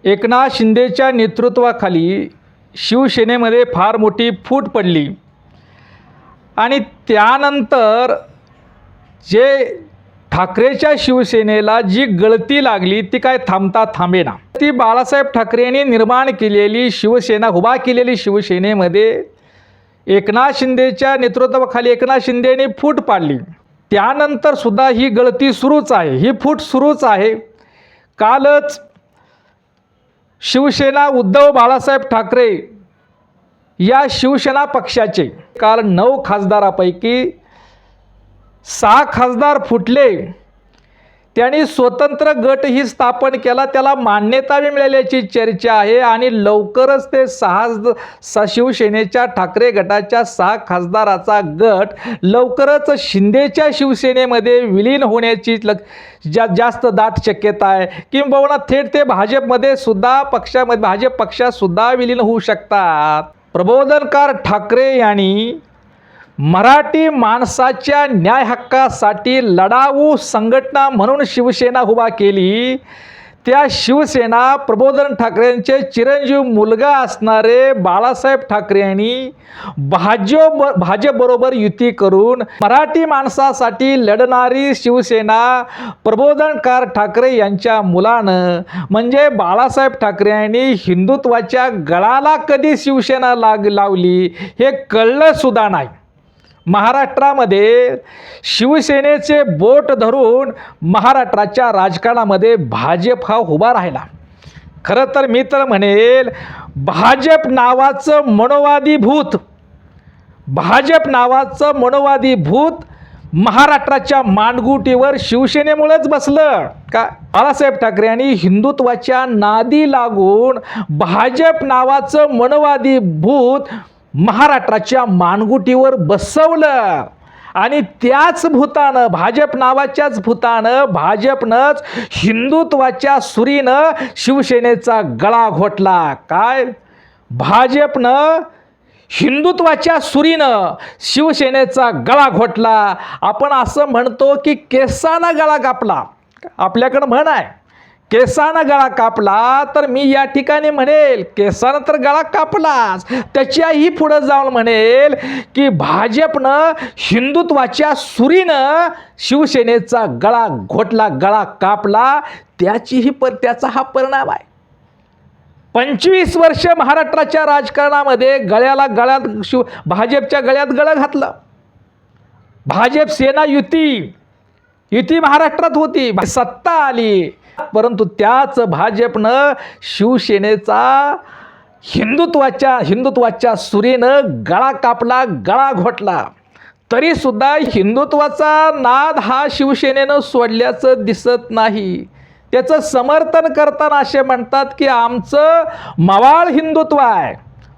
एकनाथ शिंदेच्या नेतृत्वाखाली शिवसेनेमध्ये फार मोठी फूट पडली आणि त्यानंतर जे ठाकरेच्या शिवसेनेला जी गळती लागली ती काय थांबता थांबेना. ती बाळासाहेब ठाकरेंनी निर्माण केलेली शिवसेना, उभा केलेली शिवसेनेमध्ये एकनाथ शिंदेच्या नेतृत्वाखाली एकनाथ शिंदेने फूट पाडली. त्यानंतर सुद्धा ही गळती सुरूच आहे, ही फूट सुरूच आहे. कालच शिवसेना उद्धव बाळासाहेब ठाकरे या शिवसेना पक्षाचे काल 9 खासदारापैकी 6 खासदार फुटले. त्यांनी स्वतंत्र गटही स्थापन केला, त्याला मान्यता मिळाल्याची चर्चा आहे आणि लवकरच ते 6 शिवसेनेच्या ठाकरे गटाच्या 6 खासदाराचा गट लवकरच शिंदेच्या शिवसेनेमध्ये विलीन होण्याची जास्त दाट शक्यता आहे. किंबहुना थेट ते भाजपमध्ये सुद्धा भाजप पक्षात सुद्धा विलीन होऊ शकतात. प्रबोधनकार ठाकरे यांनी मराठी माणसाच्या न्याय हक्कासाठी लढाऊ संघटना म्हणून शिवसेना उभा केली. त्या शिवसेना प्रबोधन ठाकरेंचे चिरंजीव मुलगा असणारे बाळासाहेब ठाकरे यांनी भाजपबरोबर युती करून मराठी माणसासाठी लढणारी शिवसेना प्रबोधनकार ठाकरे यांच्या मुलानं म्हणजे बाळासाहेब ठाकरे यांनी हिंदुत्वाच्या गळाला कधी शिवसेना लावली हे कळलं सुद्धा नाही. महाराष्ट्रामध्ये शिवसेनेचे बोट धरून महाराष्ट्राच्या राजकारणामध्ये भाजप हा उभा राहिला. खरं तर मी तर म्हणेल भाजप नावाचं मनोवादी भूत महाराष्ट्राच्या मानगुटीवर शिवसेनेमुळेच बसलं का. बाळासाहेब ठाकरे यांनी हिंदुत्वाच्या नादी लागून भाजप नावाचं मनोवादी भूत महाराष्ट्राच्या मानगुटीवर बसवलं आणि त्याच भूतानं, भाजप नावाच्याच भूतानं, भाजपनंच हिंदुत्वाच्या सुरीनं शिवसेनेचा गळा घोटला. काय भाजपनं हिंदुत्वाच्या सुरीनं शिवसेनेचा गळा घोटला. आपण असं म्हणतो की केसाना गळा कापला, आपल्याकडं म्हण आहे केसानं गळा कापला, तर मी या ठिकाणी म्हणेल केसानं तर गळा कापलाच, त्याच्याही पुढं जाऊन म्हणेल की भाजपनं हिंदुत्वाच्या सुरीनं शिवसेनेचा गळा घोटला, गळा कापला. त्याचा हा परिणाम आहे. 25 वर्ष महाराष्ट्राच्या राजकारणामध्ये भाजपच्या गळ्यात गळं घातलं. भाजप सेना युती महाराष्ट्रात होती, सत्ता आली, परंतु त्याच भाजपनं शिवसेनेचा हिंदुत्वाच्या सुरीनं गळा कापला, गळा घोटला. तरी सुद्धा हिंदुत्वाचा नाद हा शिवसेनेनं सोडल्याचं दिसत नाही. त्याचं समर्थन करताना असे म्हणतात की आमचं मवाळ हिंदुत्व आहे,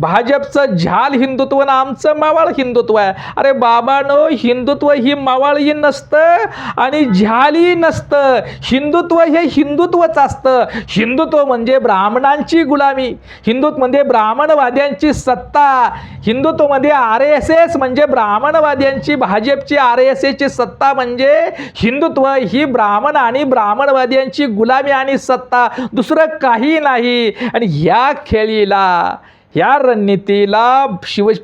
भाजपचं झाल हिंदुत्व ना आमचं मावळ हिंदुत्व आहे. अरे बाबांनो, हिंदुत्व ही मावळही नसतं आणि झालही नसतं. हिंदुत्व हे हिंदुत्वच असतं. हिंदुत्व म्हणजे ब्राह्मणांची गुलामी, हिंदुत्व म्हणजे ब्राह्मणवाद्यांची सत्ता, हिंदुत्वमध्ये RSS म्हणजे ब्राह्मणवाद्यांची, भाजपची RSSची सत्ता म्हणजे हिंदुत्व ही ब्राह्मण आणि ब्राह्मणवाद्यांची गुलामी आणि सत्ता, दुसरं काही नाही. आणि ह्या रणनीतीला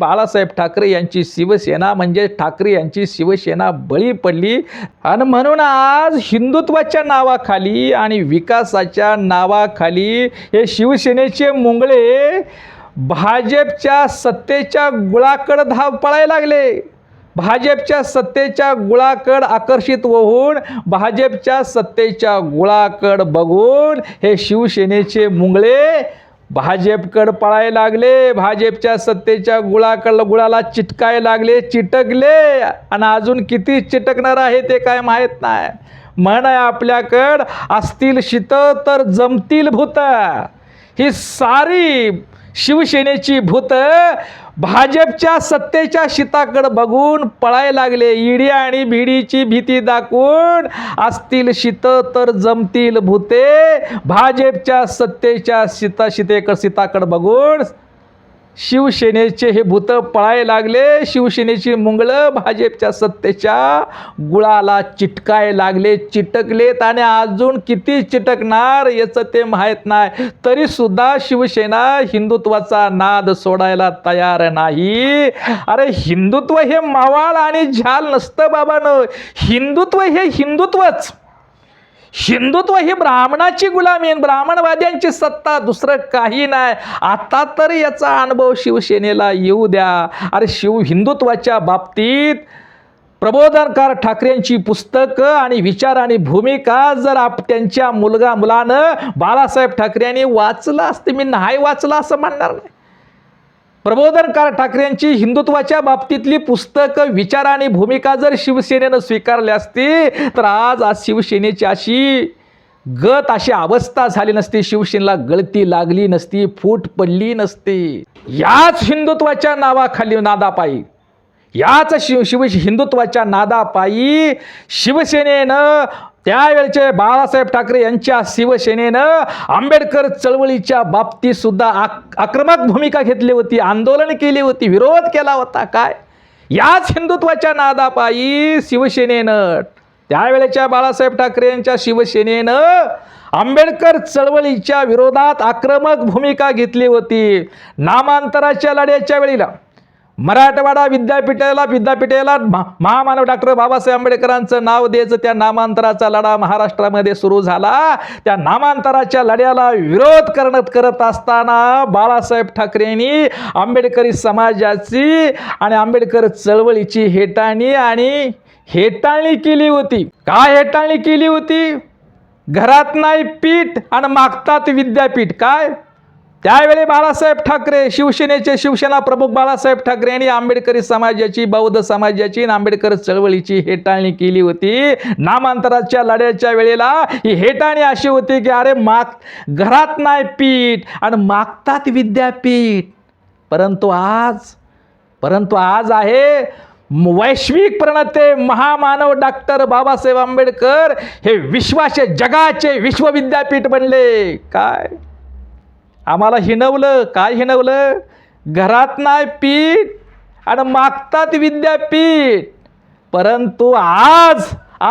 बाळासाहेब ठाकरे यांची शिवसेना म्हणजे ठाकरे यांची शिवसेना बळी पडली. आणि म्हणून आज हिंदुत्वाच्या नावाखाली आणि विकासाच्या नावाखाली हे शिवसेनेचे मुंगळे भाजपच्या सत्तेच्या गुळाकडे पळायला लागले. भाजपच्या सत्तेच्या गुळाकड आकर्षित होऊन भाजपच्या सत्तेच्या गुळाकड बघून हे शिवसेनेचे मुंगळे भाजपकडे पळायला लागले. भाजपच्या सत्तेच्या गुळाला चिटकायला लागले, चिटकले आणि अजून किती चिटकणार आहे ते काय माहीत नाही. म्हण आहे आपल्याकडं, असतील शीत तर जमतील भूत. ही सारी शिवसेनेची भूत भाजपच्या सत्तेच्या शीताकडे बघून पळायला लागले. ईडी आणि भिडीची भीती दाखवून असतील शीत तर जमतील भूते भाजपच्या सत्तेच्या शीताकडे बघून शिवसेनेचे हे भूत पळायला लागले, शिवसेनेची मुंगळं भाजपच्या सत्तेच्या गुळाला चिटकाय लागले, चिटकलेत आणि अजून किती चिटकणार याचं ते माहीत नाही. तरी सुद्धा शिवसेना हिंदुत्वाचा नाद सोडायला तयार नाही. अरे हिंदुत्व हे मावाळ आणि झाल नसतं बाबांनो, हिंदुत्व हे हिंदुत्वच. हिंदुत्व ही ब्राह्मणाची गुलामी, ब्राह्मणवाद्यांची सत्ता, दुसरं काही नाही. आता तर याचा अनुभव शिवसेनेला येऊ द्या. अरे हिंदुत्वाच्या बाबतीत प्रबोधनकार ठाकरेंची पुस्तकं आणि विचार आणि भूमिका जर त्यांच्या मुलानं बाळासाहेब ठाकरेंनी वाचलं असते, मी नाही वाचलं असं म्हणणार नाही. प्रबोधनकार ठाकरेंची हिंदुत्वाच्या बाबतीतली पुस्तकं, विचार आणि भूमिका जर शिवसेनेनं स्वीकारली असती तर आज शिवसेनेची अशी अवस्था झाली नसती, शिवसेनेला गळती लागली नसती, फूट पडली नसती. याच हिंदुत्वाच्या नादापायी हिंदुत्वाच्या नादापायी शिवसेनेनं, त्यावेळचे बाळासाहेब ठाकरे यांच्या शिवसेनेनं आंबेडकर चळवळीच्या बाबतीत सुद्धा आक्रमक भूमिका घेतली होती, आंदोलन केली होती, विरोध केला होता. काय याच हिंदुत्वाच्या नादापायी शिवसेनेनं, त्यावेळेच्या बाळासाहेब ठाकरे यांच्या शिवसेनेनं आंबेडकर चळवळीच्या विरोधात आक्रमक भूमिका घेतली होती. नामांतराच्या लढ्याच्या वेळेला मराठवाडा विद्यापीठाला महामानव डॉक्टर बाबासाहेब आंबेडकरांचं नाव द्यायचं, त्या नामांतराचा लढा महाराष्ट्रामध्ये सुरू झाला. त्या नामांतराच्या लढ्याला विरोध करत असताना बाळासाहेब ठाकरेंनी आंबेडकरी समाजाची आणि आंबेडकर चळवळीची हेटाळणी केली होती. काय हेटाळणी केली होती? घरात नाही पीठ आणि मागतात विद्यापीठ. काय त्यावेळी बाळासाहेब ठाकरे, शिवसेना प्रमुख बाळासाहेब ठाकरे यांनी आंबेडकरी समाजाची, बौद्ध समाजाची आणि आंबेडकर चळवळीची हेटाळणी केली होती. नामांतराच्या लढ्याच्या वेळेला ही हेटाळणी अशी होती की अरे घरात नाही पीठ आणि मागतात विद्यापीठ. परंतु आज आहे वैश्विक प्रणेते महामानव डॉक्टर बाबासाहेब आंबेडकर हे जगाचे विश्वविद्यापीठ बनले. काय आम्हाला हिणवलं? काय हिणवलं? घरात नाही पीठ आणि मागतात विद्यापीठ. परंतु आज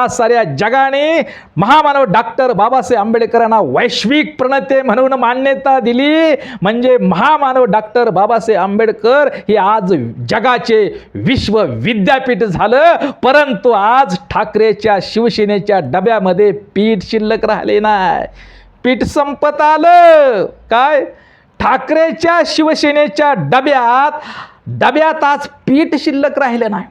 साऱ्या जगाने महामानव डॉक्टर बाबासाहेब आंबेडकरांना वैश्विक प्रणेते म्हणून मान्यता दिली. म्हणजे महामानव डॉक्टर बाबासाहेब आंबेडकर हे आज जगाचे विश्वविद्यापीठ झालं. परंतु आज ठाकरेच्या शिवसेनेच्या डब्यामध्ये पीठ शिल्लक राहिले नाही, पीठ संपत आलं. काय ठाकरेच्या शिवसेनेच्या डब्यात आज पीठ शिल्लक राहिलं नाही.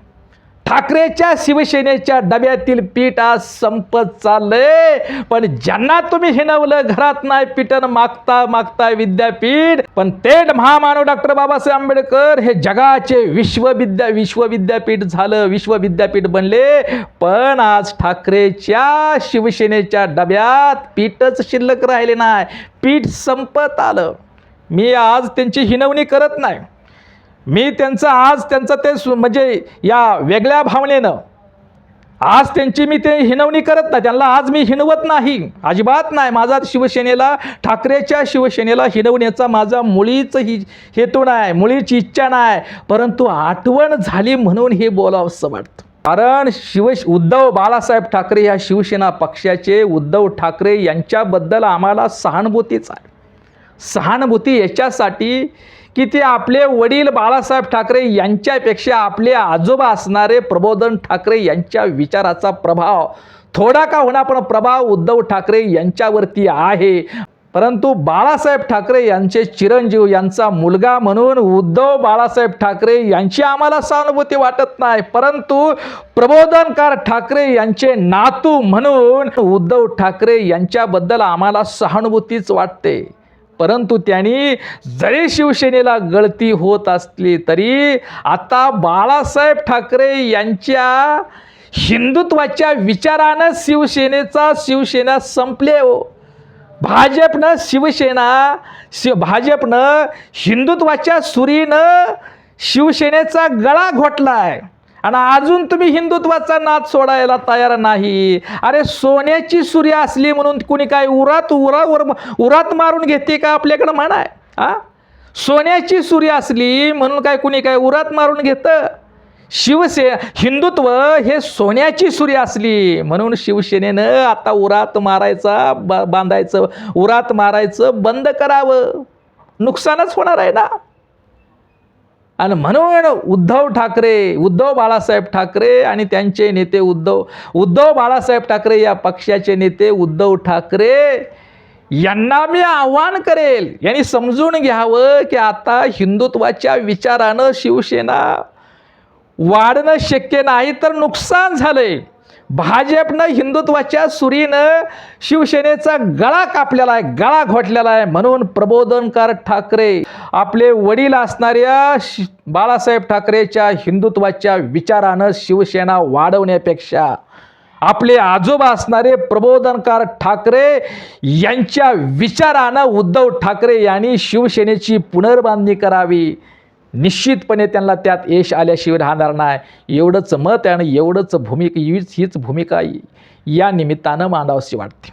ठाकरेच्या शिवसेनेच्या डब्यातील पीठ आज संपत चाललंय. पण ज्यांना तुम्ही हिणवलं घरात नाही पीठन मागता विद्यापीठ, पण ते महामानव डॉक्टर बाबासाहेब आंबेडकर हे जगाचे विश्वविद्यापीठ झालं, विश्वविद्यापीठ बनले. पण आज ठाकरेच्या शिवसेनेच्या डब्यात पीठच शिल्लक राहिले नाही, पीठ संपत आलं. मी आज त्यांची हिणवणी करत नाही, मी त्यांचं ते म्हणजे या वेगळ्या भावनेनं आज मी ते हिणवणी करत नाही, त्यांना आज मी हिणवत नाही, अजिबात नाही. माझा ठाकरेच्या शिवसेनेला हिणवण्याचा माझा मुळीच हेतू नाही, मुळीच इच्छा नाही. परंतु आठवण झाली म्हणून हे बोलावंसं वाटतं. कारण उद्धव बाळासाहेब ठाकरे या शिवसेना पक्षाचे, उद्धव ठाकरे यांच्याबद्दल आम्हाला सहानुभूतीच आहे. सहानुभूती याच्यासाठी की ते आपले वडील बाळासाहेब ठाकरे यांच्यापेक्षा आपले आजोबा असणारे प्रबोधन ठाकरे यांच्या विचाराचा प्रभाव, थोडा का होणार पण प्रभाव उद्धव ठाकरे यांच्यावरती आहे. परंतु बाळासाहेब ठाकरे यांचे चिरंजीव, यांचा मुलगा म्हणून उद्धव बाळासाहेब ठाकरे यांची आम्हाला सहानुभूती वाटत नाही. परंतु प्रबोधनकार ठाकरे यांचे नातू म्हणून उद्धव ठाकरे यांच्याबद्दल आम्हाला सहानुभूतीच वाटते. परंतु त्यांनी जरी शिवसेनेला गळती होत असली तरी आता बाळासाहेब ठाकरे यांच्या हिंदुत्वाच्या विचारानं शिवसेना संपले हो. भाजपनं हिंदुत्वाच्या सुरीनं शिवसेनेचा गळा घोटलाय आणि अजून तुम्ही हिंदुत्वाचा नाद सोडायला तयार नाही. अरे सोन्याची सुरी असली म्हणून कुणी काय उरात मारून घेते का आपल्याकडं म्हणाय? सोन्याची सुरी असली म्हणून काय कुणी काय उरात मारून घेतं? हिंदुत्व हे सोन्याची सुरी असली म्हणून शिवसेनेनं आता उरात मारायचा बांधायचं, उरात मारायचं बंद करावं. नुकसानच होणार आहे ना. आणि म्हणून उद्धव बाळासाहेब ठाकरे आणि त्यांचे नेते उद्धव बाळासाहेब ठाकरे या पक्षाचे नेते उद्धव ठाकरे यांना मी आव्हान करेल, यांनी समजून घ्यावं की आता हिंदुत्वाच्या विचारानं शिवसेना वाढणं शक्य नाही, तर नुकसान झालंय. भाजपनं हिंदुत्वाच्या सुरीनं शिवसेनेचा गळा कापलेला आहे, गळा घोटलेला आहे. म्हणून प्रबोधनकार ठाकरे आपले वडील असणाऱ्या बाळासाहेब ठाकरेच्या हिंदुत्वाच्या विचारानं शिवसेना वाढवण्यापेक्षा आपले आजोबा असणारे प्रबोधनकार ठाकरे यांच्या विचारानं उद्धव ठाकरे यांनी शिवसेनेची पुनर्बांधणी करावी. निश्चितपणे त्यांना त्यात यश आल्याशिवाय राहणार नाही. एवढंच मत आहे आणि एवढंच हीच भूमिका या निमित्तानं मांडावीशी वाटते.